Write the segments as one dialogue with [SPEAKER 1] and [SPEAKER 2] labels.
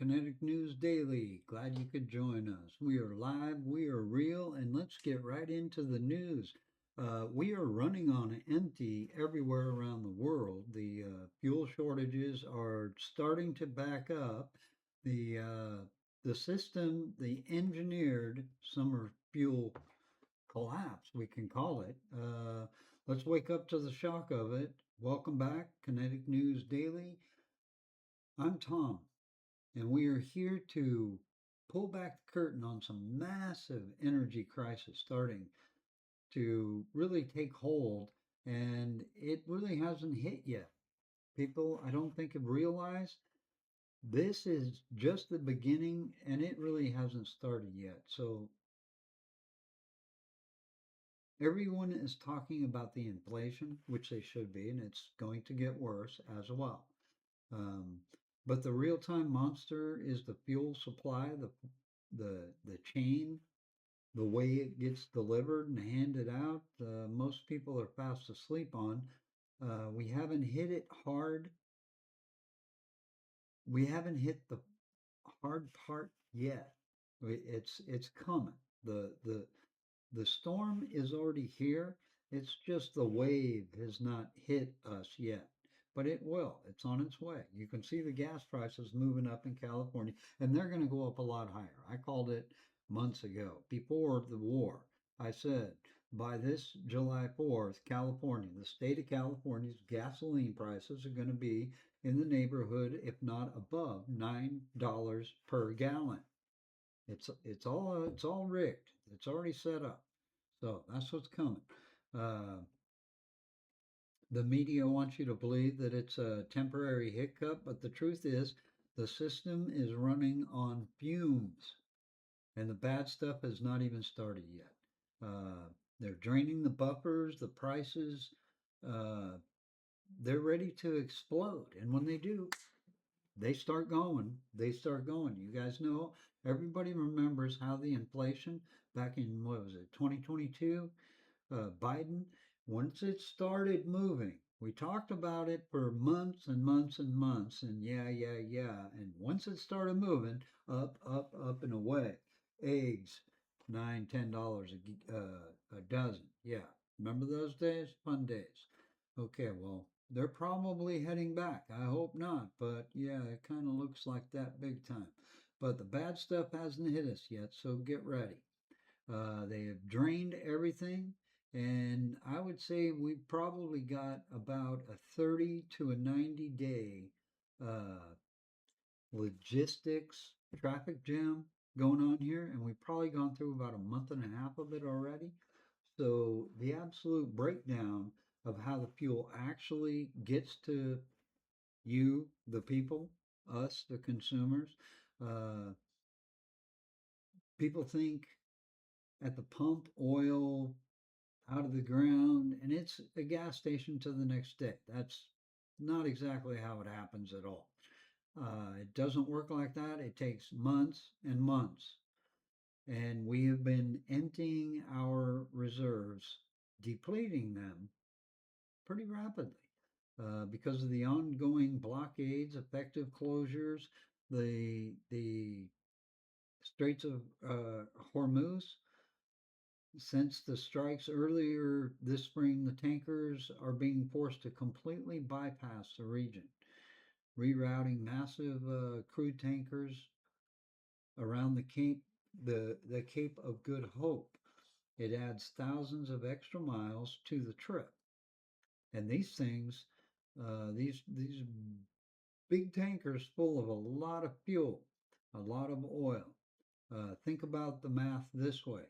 [SPEAKER 1] Kinetic News Daily. Glad you could join us. We are live, we are real, and let's get right into the news. We are running on empty everywhere around the world. The fuel shortages are starting to back up. The system, the engineered summer fuel collapse, we can call it. Let's wake up to the shock of it. Welcome back, Kinetic News Daily. I'm Tom, and we are here to pull back the curtain on some massive energy crisis starting to really take hold, and it really hasn't hit yet. People, I don't think, have realized this is just the beginning, and it really hasn't started yet. So everyone is talking about the inflation, which they should be, and it's going to get worse as well. Um, but the real-time monster is the fuel supply, the chain, the way it gets delivered and handed out. Most people are fast asleep on. We haven't hit it hard. We haven't hit the hard part yet. It's coming. The storm is already here. It's just the wave has not hit us yet, but it will. It's on its way. You can see the gas prices moving up in California, and they're going to go up a lot higher. I called it months ago, before the war. I said by this July 4th, California, the state of California's gasoline prices are going to be in the neighborhood, if not above, $9 per gallon. It's all rigged. It's already set up. So that's what's coming. Uh, the media wants you to believe that it's a temporary hiccup, but the truth is the system is running on fumes, and the bad stuff has not even started yet. They're draining the buffers, the prices. Uh, they're ready to explode, and when they do, they start going. They start going. You guys know, everybody remembers how the inflation back in, what was it, 2022? Biden, once it started moving, we talked about it for months and months and months, and yeah. And once it started moving, up and away. Eggs, $9, $10 a dozen. Yeah, remember those days? Fun days. Okay, well, they're probably heading back. I hope not, but yeah, it kind of looks like that big time. But the bad stuff hasn't hit us yet, so get ready. They have drained everything, and I would say we've probably got about a 30 to a 90-day uh, logistics traffic jam going on here, and we've probably gone through about a month and a half of it already. So the absolute breakdown of how the fuel actually gets to you, the people, us, the consumers. Uh, People think at the pump, oil out of the ground, and it's a gas station to the next day. That's not exactly how it happens at all. It doesn't work like that. It takes months and months. And we have been emptying our reserves, depleting them pretty rapidly because of the ongoing blockades, effective closures, the Straits of Hormuz. Since the strikes earlier this spring, the tankers are being forced to completely bypass the region, rerouting massive crude tankers around the Cape of Good Hope. It adds thousands of extra miles to the trip. And these things, these big tankers full of a lot of fuel, a lot of oil. Think about the math this way.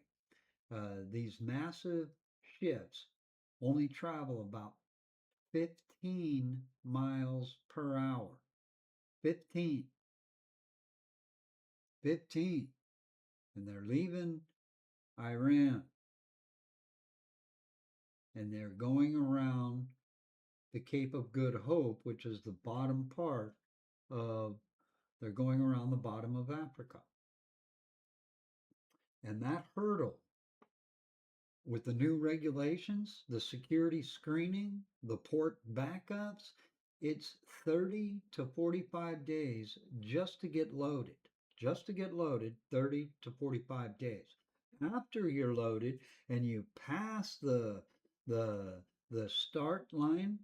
[SPEAKER 1] These massive ships only travel about 15 miles per hour. 15. 15. And they're leaving Iran, and they're going around the Cape of Good Hope, which is the bottom part of, they're going around the bottom of Africa. And that hurdle, with the new regulations, the security screening, the port backups, It's 30 to 45 days just to get loaded. Just to get loaded, 30 to 45 days. After you're loaded and you pass the the start line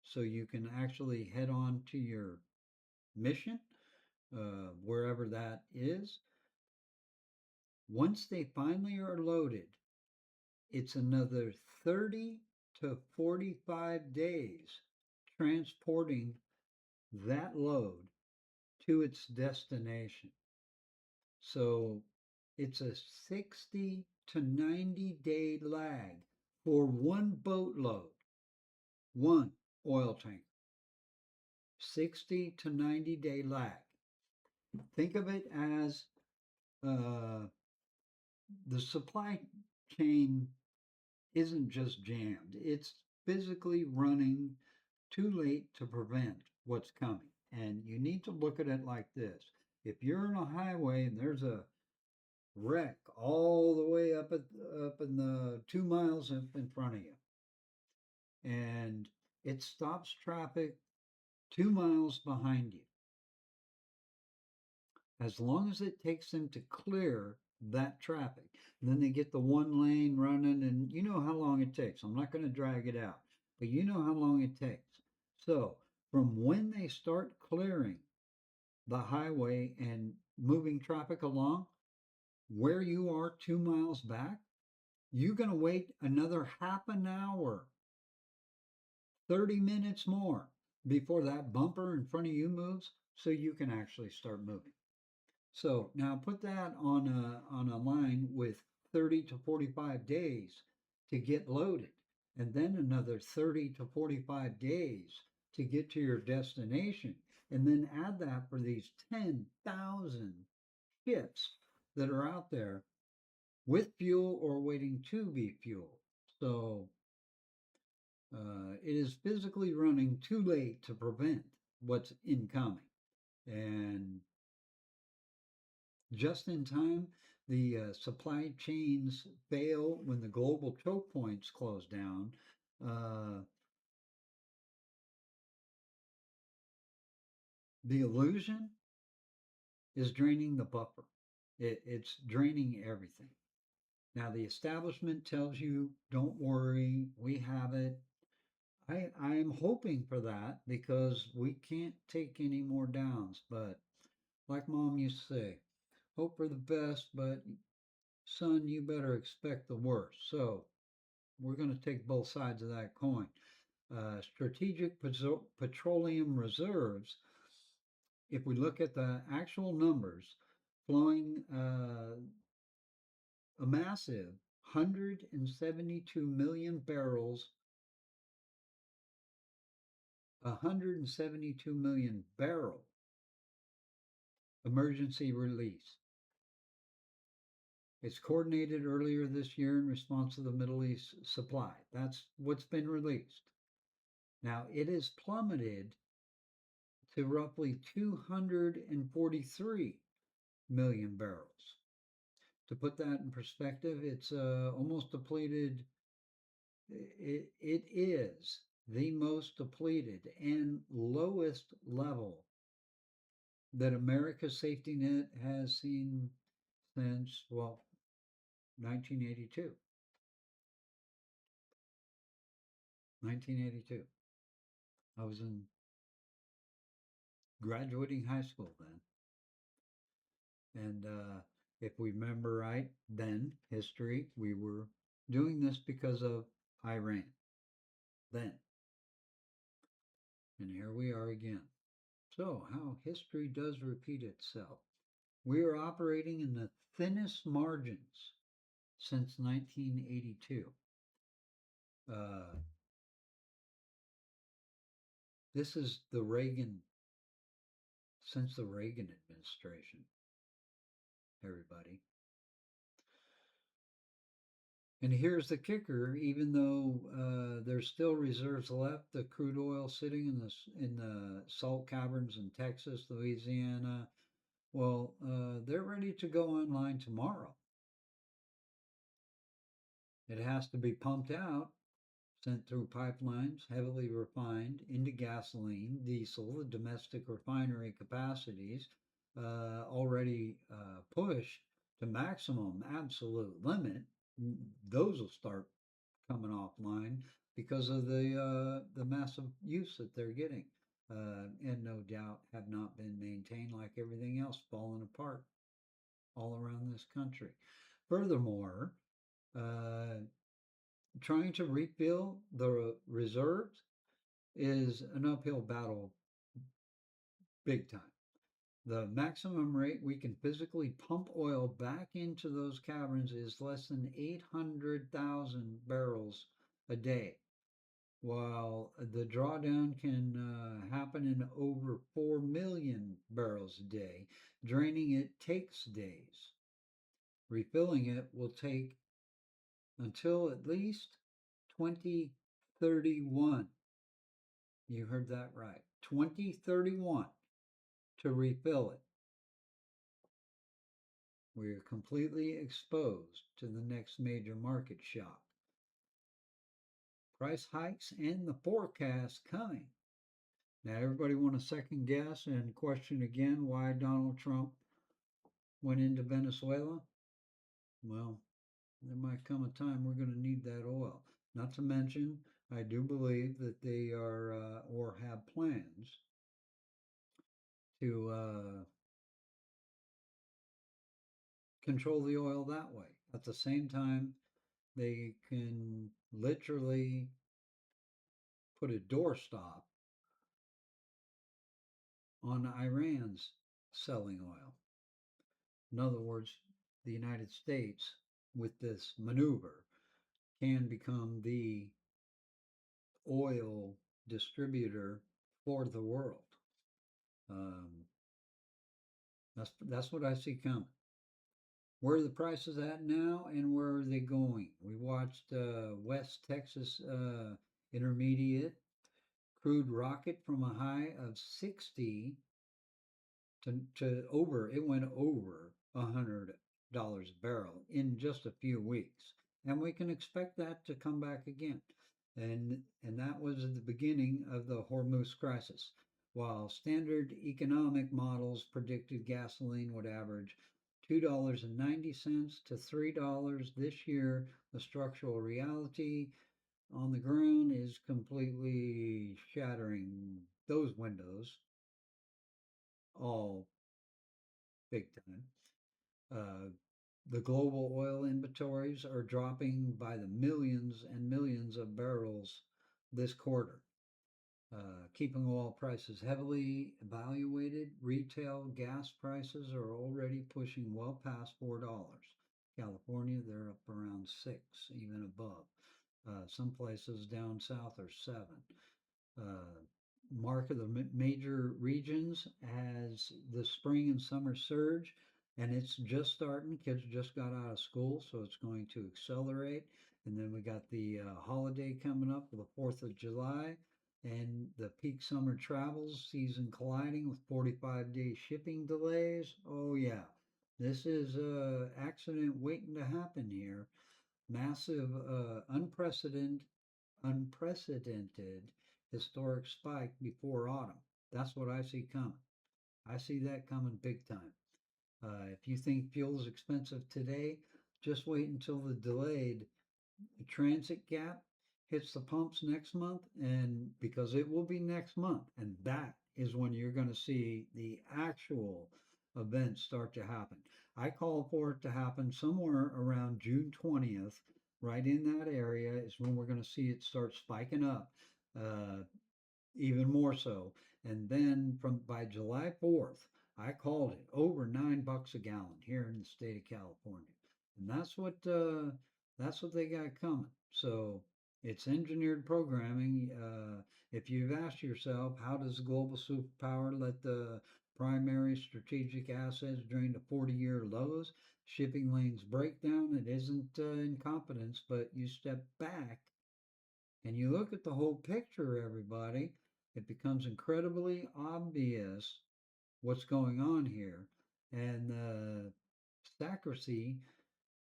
[SPEAKER 1] so you can actually head on to your mission, wherever that is. Once they finally are loaded, it's another 30 to 45 days transporting that load to its destination. So it's a 60 to 90-day lag for one boatload, one oil tank. 60 to 90-day lag. Think of it as uh, the supply chain isn't just jammed, it's physically running too late to prevent what's coming. And you need to look at it like this. If you're on a highway and there's a wreck all the way up in the 2 miles up in front of you, and it stops traffic 2 miles behind you, as long as it takes them to clear that traffic. And then they get the one lane running, and you know how long it takes. I'm not going to drag it out, but you know how long it takes. So, from when they start clearing the highway and moving traffic along, where you are 2 miles back, you're going to wait another half an hour, 30 minutes more before that bumper in front of you moves so you can actually start moving. So now put that on a line with 30 to 45 days to get loaded, and then another 30 to 45 days to get to your destination, and then add that for these 10,000 ships that are out there with fuel or waiting to be fueled. So it is physically running too late to prevent what's incoming. And just in time, the supply chains fail when the global choke points close down. Uh, the illusion is draining the buffer. It's draining everything. Now, the establishment tells you, don't worry, we have it. I'm hoping for that because we can't take any more downs. But like mom used to say, hope for the best, but son, you better expect the worst. So we're going to take both sides of that coin. Strategic petroleum reserves, if we look at the actual numbers, flowing a massive 172 million barrels, 172 million barrel emergency release. It's coordinated earlier this year in response to the Middle East supply. That's what's been released. Now, it has plummeted to roughly 243 million barrels. To put that in perspective, it's almost depleted. It is the most depleted and lowest level that America's safety net has seen since, well, 1982. 1982. I was in graduating high school then. And if we remember right, then history, we were doing this because of Iran. Then. And here we are again. So, how history does repeat itself. We are operating in the thinnest margins since 1982. Uh, this is the Reagan, since the Reagan administration, everybody. And here's the kicker: even though there's still reserves left, the crude oil sitting in the salt caverns in Texas, Louisiana, well, they're ready to go online tomorrow. It has to be pumped out. sent through pipelines, heavily refined into gasoline, diesel, the domestic refinery capacities already pushed to maximum absolute limit. Those will start coming offline because of the massive use that they're getting, and no doubt have not been maintained like everything else, falling apart all around this country. Furthermore, uh, trying to refill the reserves is an uphill battle, big time. The maximum rate we can physically pump oil back into those caverns is less than 800,000 barrels a day, while the drawdown can happen in over 4 million barrels a day. Draining it takes days. Refilling it will take until at least 2031. You heard that right. 2031 to refill it. We are completely exposed to the next major market shock. Price hikes and the forecast coming. Now, everybody want to second guess and question again why Donald Trump went into Venezuela? Well, there might come a time we're going to need that oil. Not to mention, I do believe that they are or have plans to control the oil that way. At the same time, they can literally put a doorstop on Iran's selling oil. In other words, the United States, with this maneuver, can become the oil distributor for the world. Um, that's what I see coming. Where are the prices at now, and where are they going? We watched West Texas Intermediate crude rocket from a high of 60 to over. It went over $100 a barrel in just a few weeks, and we can expect that to come back again. And that was at the beginning of the Hormuz crisis. While standard economic models predicted gasoline would average $2.90 to $3 this year, the structural reality on the ground is completely shattering those windows all big time. Uh, the global oil inventories are dropping by the millions and millions of barrels this quarter, keeping oil prices heavily evaluated. Retail gas prices are already pushing well past $4. California, they're up around 6, even above. Some places down south are 7. uh, Mark of the major regions as the spring and summer surge, and it's just starting. Kids just got out of school, so it's going to accelerate. And then we got the holiday coming up, the 4th of July, and the peak summer travel season colliding with 45-day shipping delays. Oh, yeah. This is an accident waiting to happen here. Massive, unprecedented historic spike before autumn. That's what I see coming. I see that coming big time. If you think fuel is expensive today, just wait until the delayed transit gap hits the pumps next month, and because it will be next month, and that is when you're going to see the actual events start to happen. I call for it to happen somewhere around June 20th. Right in that area is when we're going to see it start spiking up. Uh, Even more so. And then from by July 4th, I called it over $9 a gallon here in the state of California, and that's what they got coming. So it's engineered programming. If you've asked yourself, how does a global superpower let the primary strategic assets drain to 40-year lows? Shipping lanes break down. It isn't incompetence, but you step back and you look at the whole picture, everybody, it becomes incredibly obvious what's going on here. And accuracy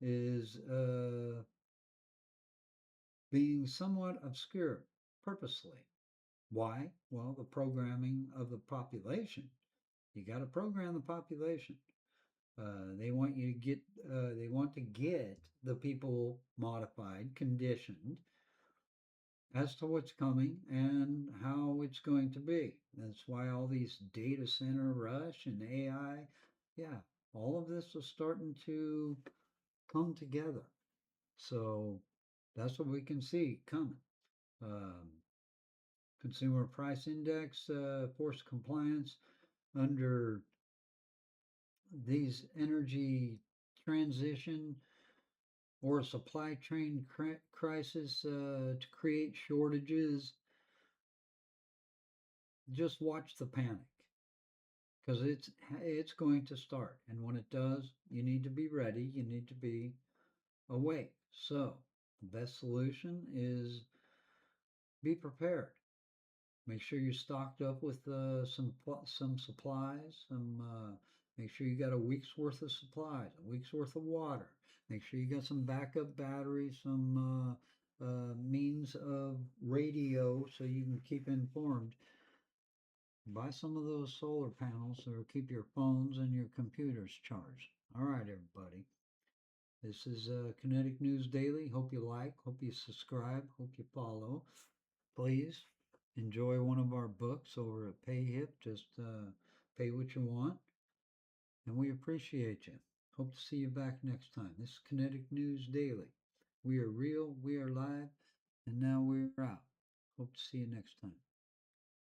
[SPEAKER 1] is being somewhat obscure purposely. Why? Well, the programming of the population. You got to program the population. They want you to get. They want to get the people modified, conditioned as to what's coming and how it's going to be. That's why all these data center rush and AI, yeah, all of this is starting to come together. So that's what we can see coming. Um, Consumer price index, forced compliance under these energy transition or supply chain crisis to create shortages. Just watch the panic because it's going to start, and when it does, you need to be ready. You need to be awake. So the best solution is be prepared. Make sure you're stocked up with some supplies. Make sure you got a week's worth of supplies, a week's worth of water. Make sure you got some backup batteries, some means of radio so you can keep informed. Buy some of those solar panels that will keep your phones and your computers charged. All right, everybody. This is Kinetic News Daily. Hope you like, hope you subscribe, hope you follow. Please enjoy one of our books over at PayHip. Just pay what you want, and we appreciate you. Hope to see you back next time. This is Kinetic News Daily. We are real, we are live, and now we're out. Hope to see you next time.